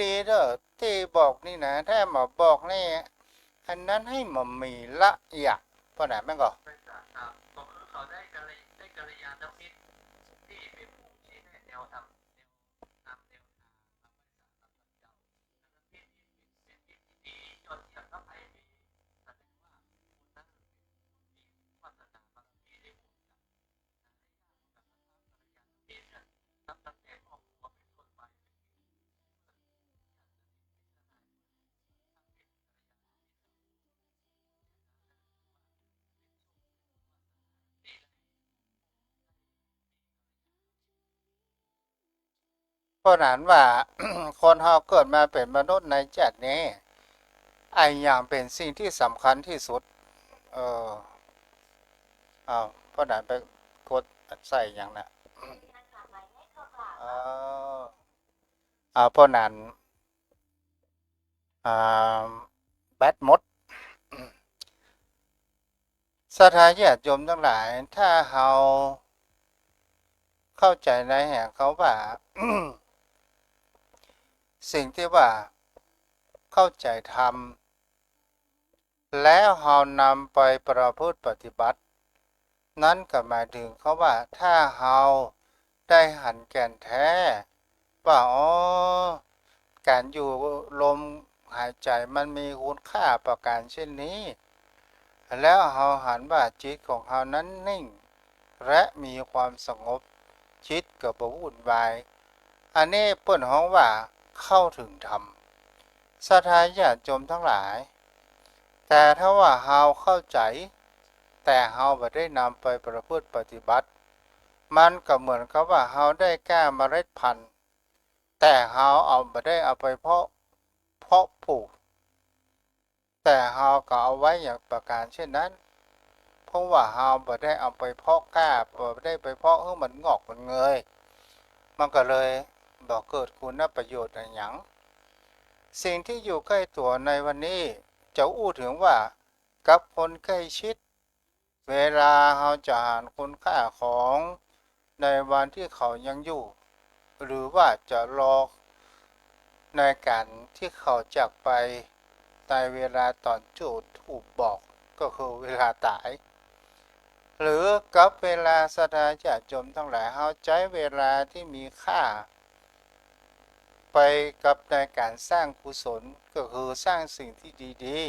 ดีเด้อที่บอกนี่นะถ้ามาบอกนี่อันนั้นให้มันมีละเอียดเพราะไหนแม่งก็ ไม่ทราบครับก็คือเขาได้กัลยาณมิตรที่เป็นผู้ชี้แนะแนวทางแนวทางครับไม่ทราบครับเจ้าดังนั้นที่เป็นที่ยอดเยี่ยมครับไอ้มีแสดงว่าคนนั้นมีวาสนาบารมีได้บุญกับกัลยาณมิตรนับตั้งแต่ครอบครัวเป็นต้นไปเพราะนั้นว่า คนเราเกิดมาเป็นมนุษย์ในชาตินี้ไอ้อย่างเป็นสิ่งที่สำคัญที่สุดเออเอาเพราะนั้นไปกดใส่อย่างน่ะเออเอาเพราะนั้นอ่าแบตหมดศรัทธาญาติโยมทั้งหลายถ้าเราเข้าใจในแห่งเขาว่า สิ่งที่ว่าเข้าใจธรรมแล้วเรานำไปประพฤติปฏิบัตินั่นก็หมายถึงเขาว่าถ้าเราได้หันแก่นแท้ว่าอ๋อการอยู่ลมหายใจมันมีคุณค่าประการเช่นนี้แล้วเราหันว่าจิตของเรานั้นนิ่งและมีความสงบจิตก็บ่วุ่นวายอันนี้เปิ้นฮ้องว่าเข้าถึงธรรมศรัทธาญาติโยมทั้งหลาย แต่ถ้าว่าเฮาเข้าใจแต่เฮาบ่ได้นำไปประพฤติปฏิบัติมันก็เหมือนกับว่าเฮาได้แก้เมล็ดพันธุ์แต่เฮาเอาบ่ได้เอาไปเพาะปลูกแต่เฮาก็เอาไว้อย่างประการเช่นนั้นเพราะว่าเฮาบ่ได้เอาไปเพาะกล้าบ่ได้ไปเพาะให้มันงอกมันเงยมันก็เลยบ่เกิดคุณประโยชน์อะไรหยังสิ่งที่อยู่ใกล้ตัวในวันนี้จะอู้ถึงว่ากับคนใกล้ชิดเวลาเฮาจะหารคุณค่าของในวันที่เขายังอยู่หรือว่าจะรอในการที่เขาจากไปในเวลาตอนจุดถูกบอกก็คือเวลาตายหรือกับเวลาสถานญาติโยมทั้งหลายเฮาใช้เวลาที่มีค่าไปกับในการสร้างกุศลก็คือสร้างสิ่งที่ดี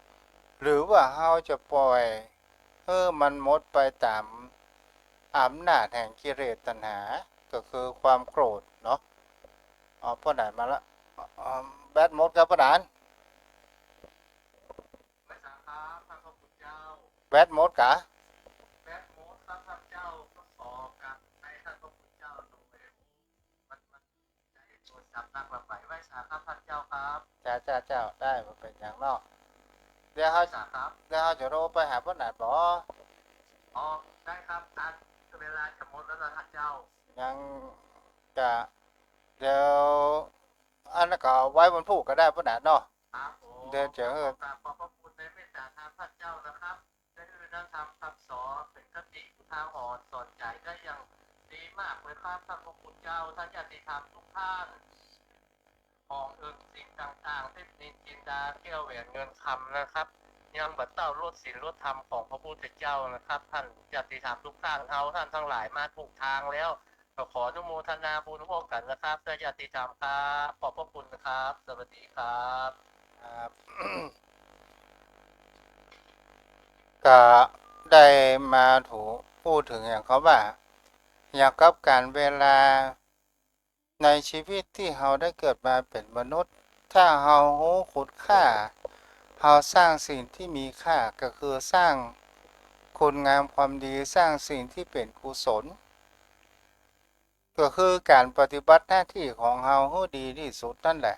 ๆหรือว่าเฮาจะปล่อยมันหมดไปตามอำนาจแห่งกิเลสตัณหาก็คือความโกรธเนาะพ่อไหนมาละแบดหมดครับพ่อหนาน ไม่สาครับท่านพระคุณเจ้า แบดหมดกะ แบทโมสครับท่านเจ้าก็สอกับให้ท่านพระคุณเจ้าดูเลยมันจะให้ตัวจับนักระบายไว้สาครับท่านเจ้าครับ เจ้าได้มาเป็นอย่างนอกเดี๋ยวเขา สาครับ จะโทรไปหาพ่อหนานบ่ อ๋อได้ครับอันเวลาจะหมดแล้วนะท่านเจ้า ยังจะเดี๋ยวอันนั้นก็เอาไว้บนผู้ก็ได้พ่อหนานเนาะ ครับผม เดี๋ยวเจอ ขอบพระคุณในเมตตาทางพระเจ้านะครับได้คือนั่งทำคำสอนเป็นคติอุทาหรณ์สอนใจได้อย่างดีมากเลยครับท่านพระคุณเจ้าท่านญาติธรรมทุกท่านของสิ่งต่างๆที่นินจินดาเกี่ยวแหวนเงินคำนะครับยังบัดเต้าลดศีลลดธรรมของพระพุทธเจ้านะครับท่านญาติธรรมทุกท่านเอาท่านทั้งหลายมาถูกทางแล้วก็ขออนุโมทนาบุญร่วมกันนะครับญาติธรรมครับขอบพระคุณนะครับสวัสดีครับ ครับ ก็ได้มาถูกพูดถึงอย่างเขาว่าอยากกับการเวลาในชีวิตที่เราได้เกิดมาเป็นมนุษย์ ถ้าเรารู้คุณค่าเราสร้างสิ่งที่มีค่าก็คือสร้างคุณงามความดีสร้างสิ่งที่เป็นกุศลก็คือการปฏิบัติหน้าที่ของเราให้ดีที่สุดนั่นแหละ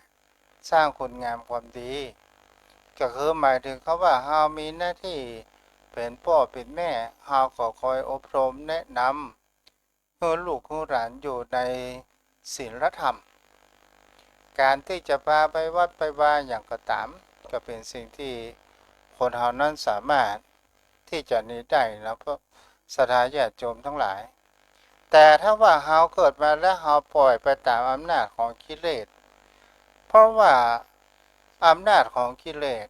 สร้างคุณงามความดีก็คือหมายถึงเขาว่าเรามีหน้าที่เป็นพ่อเป็นแม่เราก็คอยอบรมแนะนำให้ลูกให้หลานอยู่ในศีลธรรมการที่จะพาไปวัดไปวาอย่างก็ตามก็เป็นสิ่งที่คนเรานั้นสามารถที่จะหนีได้แล้วเพราะศรัทธาญาติโยมทั้งหลายแต่ถ้าว่าเราเกิดมาแล้วเราปล่อยไปตามอำนาจของกิเลสเพราะว่าอำนาจของกิเลส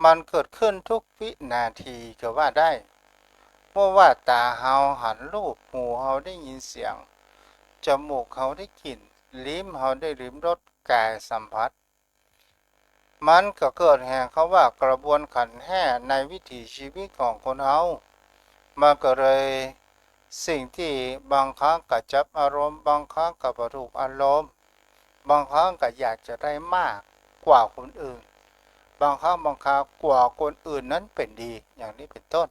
มันเกิดขึ้นทุกวินาทีก็ว่าได้เมื่อว่าตาเราหันรูปหูเราได้ยินเสียงจมูกเขาได้กลิ่นลิ้มเขาได้ลิ้มรสกายสัมผัสมันก็เกิดแห่งเขาว่ากระบวนขันธ์ห้าในวิถีชีวิตของคนเรามันก็เลยสิ่งที่บางครั้งก็จับอารมณ์บางครั้งก็บรรลุอารมณ์บางครั้งก็อยากจะได้มากกว่าคนอื่นบางครั้งบางคราวกว่าคนอื่นนั้นเป็นดีอย่างนี้เป็นต้น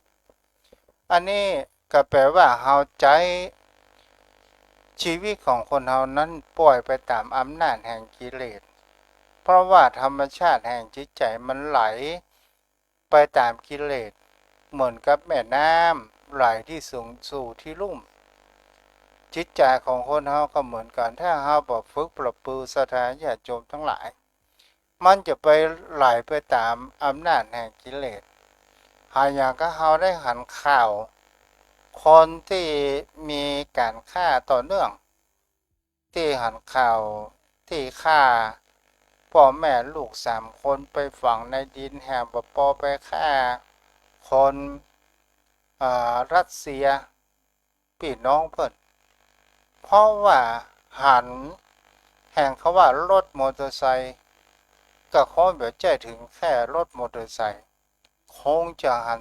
อันนี้ก็แปลว่าเฮาใจชีวิตของคนเฮานั้นปล่อยไปตามอำนาจแห่งกิเลสเพราะว่าธรรมชาติแห่งจิตใจมันไหลไปตามกิเลสเหมือนกับแม่น้ำไหลที่สูงสู่ที่ลุ่มจิตใจของคนเฮาก็เหมือนกันถ้าเฮาบ่ฝึกปรับปรื้ศรัทธาญาติโยมทั้งหลายมันจะไปไหลไปตามอำนาจแห่งกิเลสหาอย่างก็เฮาได้หันข่าวคนที่มีการฆ่าต่อเนื่องที่หันข่าวที่ฆ่าพ่อแม่ลูก3 คนไปฝังในดินแห่งบ่ปอไปฆ่าคนรัสเซียพี่น้องเพิ่นเพราะว่าหันแห่งเขาว่ารถมอเตอร์ไซค์ก็คงแบบใจถึงแค่รถมอเตอร์ไซค์คงจะหัน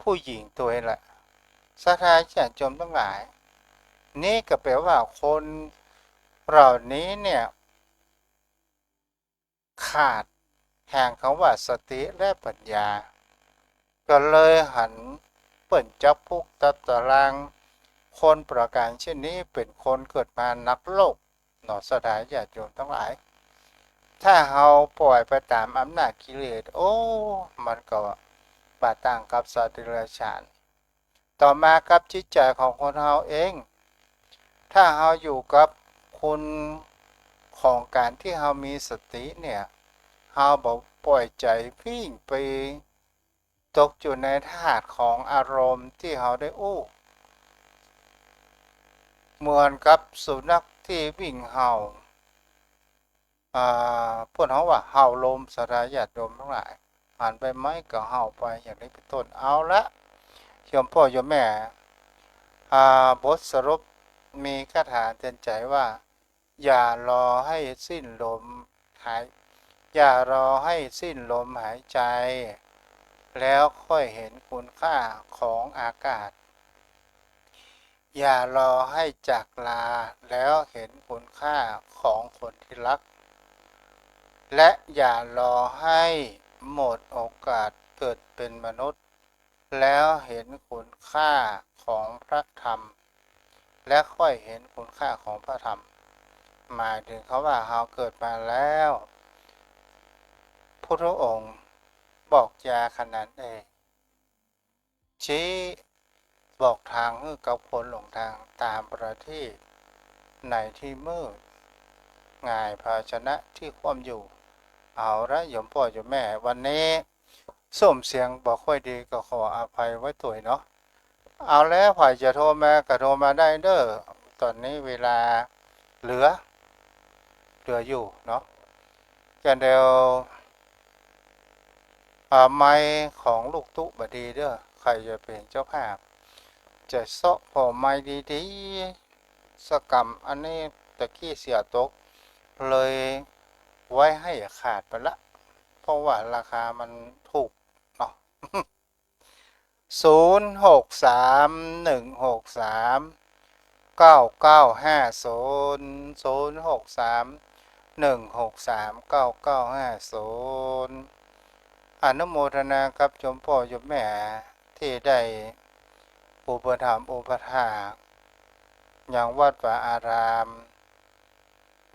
ผู้หญิงตัวเองแหละศรัทธาญาติโยมทั้งหลายนี่ก็แปลว่าคนเหล่านี้เนี่ยขาด แห่งคำว่าสติและปัญญาก็เลยหันเปิ่นจับพุกตับตารางคนประการเช่นนี้เป็นคนเกิดมานักโลกหนอสถานญาติโยมทั้งหลายถ้าเฮาปล่อยไปตามอำนาจกิเลสโอ้มันก็บาต่างกับสัตว์เดรัจฉานต่อมากับจิตใจของคนเฮาเองถ้าเฮาอยู่กับคุณของการที่เฮามีสติเนี่ยเฮาบ่ปล่อยใจวิ่งไปตกอยู่ในธาตุของอารมณ์ที่เฮาได้อู้เหมือนกับสุนัขที่วิ่งเห่าพวกเขาว่าเห่าลมสลายญาติโยมทั้งหลายหันไปไม้ก็เห่าไปอย่างนี้เป็นต้นเอาละโยมพ่อโยมแม่บทสรุปมีคาถาเตือนใจว่าอย่ารอให้สิ้นลมหายอย่ารอให้สิ้นลมหายใจแล้วค่อยเห็นคุณค่าของอากาศอย่ารอให้จากลาแล้วเห็นคุณค่าของคนที่รักและอย่ารอให้หมดโอกาสเกิดเป็นมนุษย์แล้วเห็นคุณค่าของพระธรรมและค่อยเห็นคุณค่าของพระธรรมหมายถึงเขาว่าเราเกิดมาแล้วพุทธองค์บอกยาขนาดเองชี้บอกทางให้กับคนหลงทางตามประเทศในที่มืดง่ายภาชนะที่ความอยู่เอาละโยมพ่อโยมแม่วันนี้ส้มเสียงบอกค่อยดีก็ขออภัยไว้ตัวเนาะเอาแล้วฝ่ายจะโทรมาก็โทรมาได้เด้อตอนนี้เวลาเหลืออยู่เนาะกันเดียวไม้ของลูกตุ๊บดีเด้อใครจะเป็นเจ้าภาพจะเซาะพอไม้ดีๆสกรรมอันนี้ตะกี้เสียตกเลยไว้ให้ขาดไปละเพราะว่าราคามันถูกเนาะ06316316300631639950อนุโมทนากับโยมพ่อโยมแม่ที่ได้อุปถัมภ์อุปถากอย่างวัดวาอาราม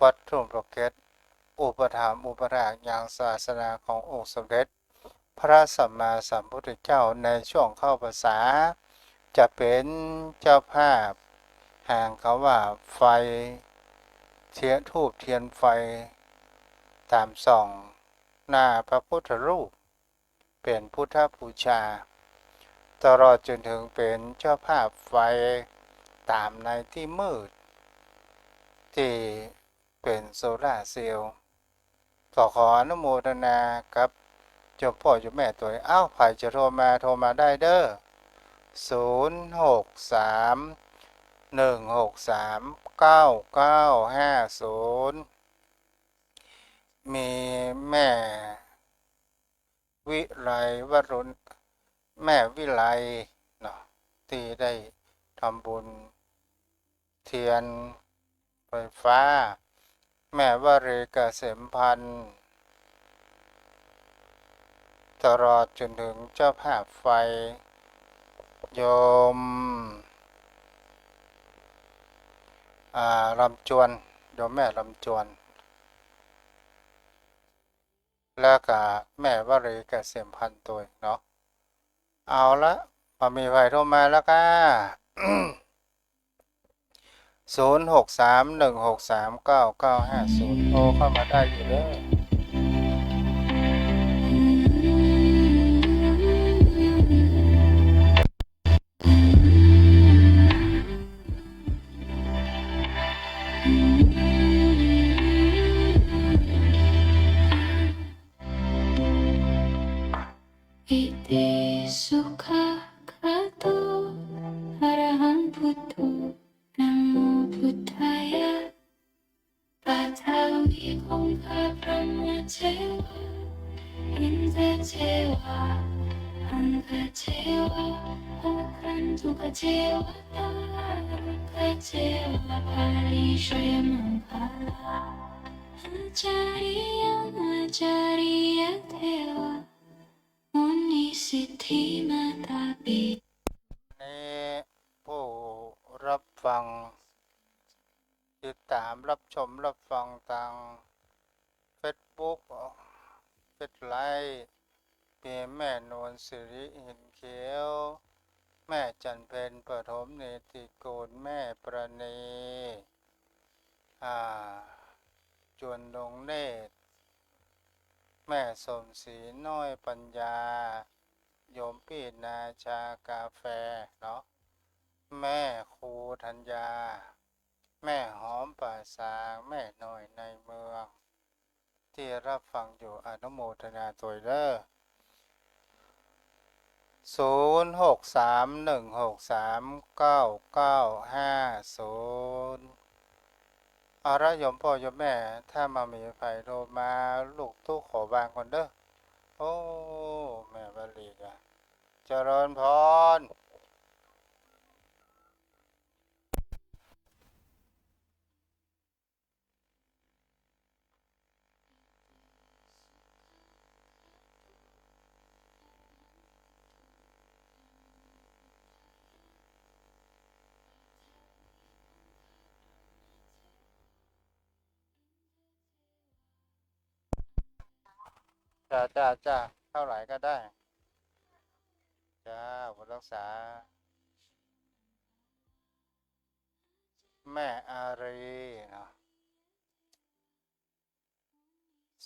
วัดทุ่งประเกศอุปถัมภ์อุปถากอย่างศาสนาขององค์สมเด็จพระสัมมาสัมพุทธเจ้าในช่วงเข้าพรรษาจะเป็นเจ้าภาพแห่งคำว่าไฟเทียนทูปเทียนไฟตามส่องหน้าพระพุทธรูปเป็นพุทธบูชาตลอดจนถึงเป็นเจ้าภาพไฟตามในที่มืดที่เป็นโซล่าเซลล์ขออนุโมทนากับโยมพ่อโยมแม่ตัวอ้าวใครจะโทรมาได้เด้อ0631639950มีแม่วิไลวรุณแม่วิไลเนาะที่ได้ทำบุญเทียนไฟฟ้าแม่วเรกเกษมพันธ์ตลอดจนถึงเจ้าภาพไฟโยมลำจวนโยมแม่ลำจวนแล้วก็แม่วเรกเกษมพันธ์ตัวเนาะเอาละพอมีใครโทรมาแล้วก็ 0631639950โทรเข้ามาได้อยู่เด้ออิติสุขะคาโตอะระหังพุทโธนะโมพุทธายะปัทธาวิคงคาพระมเจวะอินทเจวะอังคเจวะอาคันตุกเจวะตารุกเจวะปาริเชมังคลา Acariya Acariya Dewa Muni Siddhi Matapi นี้ผู้รับฟังติดตามรับชมรับฟังทาง Facebook เฟซไลฟ์มีแม่นวลสิริหินเขียว แม่จันเพ็ญปฐมเนติโกลแม่ประณีจวนดงเนตรแม่สมศรีน้อยปัญญาโยมพี่นาชากาแฟเนาะแม่ครูธัญญาแม่หอมป่าสางแม่น้อยในเมืองที่รับฟังอยู่อนุโมทนาตัวเด้อ0631639950เอาละโยมพ่อโยมแม่ถ้ามามีไฟโทรมาลูกตู้ขอบางคนเด้อโอ้แม่บาลีจ้ะเจริญพรจ้าเท่าไหร่ก็ได้จ้าบุญรักษาแม่อารีเนาะ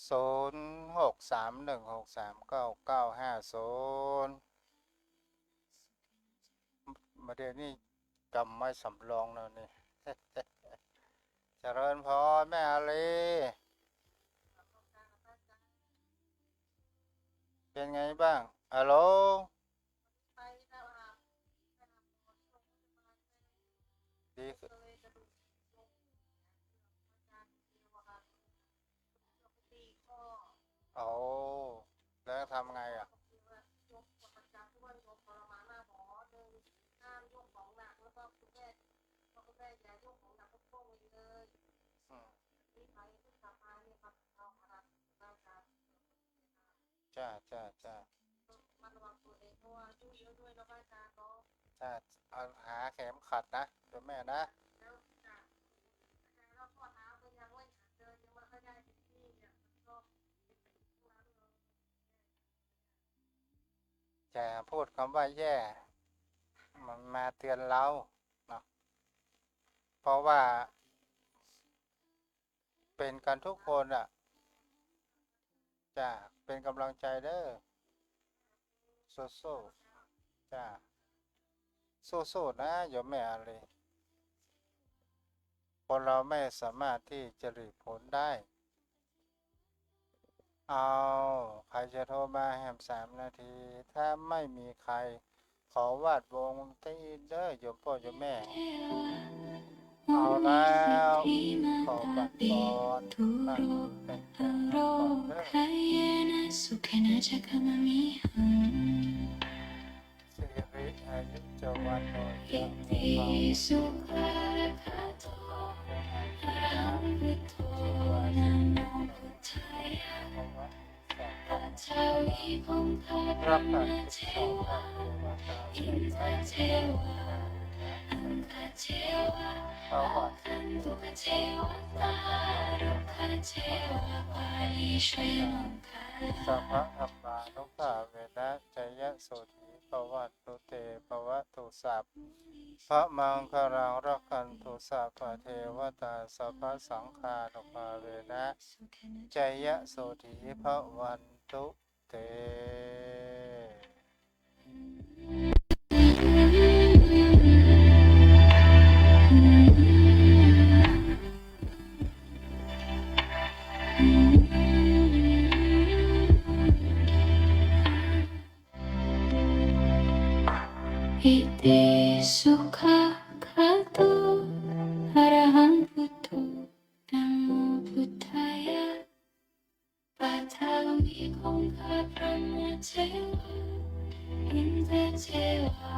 0631639950มาเดี๋ยวนี้กำไม่สำรองแล้วนี่ เจริญพรแม่อารีเป็นไงบ้างฮัลโหลดีขึ้นโอ้แล้วทำไงอ่ะอืมจ้าถ้าเอาหาเข็มขัดนะเดี๋ยวแม่นะจะพูดคำว่าแย่มันมาเตือนเราเนาะเพราะว่าเป็นกันทุกคนอ่ะจ้าเป็นกำลังใจเด้อสู้ๆจ้าสู้ๆนะโยมแม่อะไรคนเราไม่สามารถที่จะหลีกพ้นได้เอาใครจะโทรมาแฮม3 นาทีถ้าไม่มีใครขอวาดวงตีเด้อโยมพ่อโยมแม่เอาแล้วขอบัตรก่อนตั้งเป็นแขกก่อนเด้อสิริอายุเจวันโดยจะมีความรับการศึกษาภาวะสัพพะธรรมานุภาเวนะจยะโสธีภวัตตุเตภวะตุสัพพะมังคารังรักขันตุสัพพะเทวตาสัพพะสังฆานุภาเวนะจยะโสธีภวันตุเตอิติสุขะคาโตอะระหังพุทโธนะโมพุทธายะปัทธาวิคงคาพระมเทวะอินทเทวะ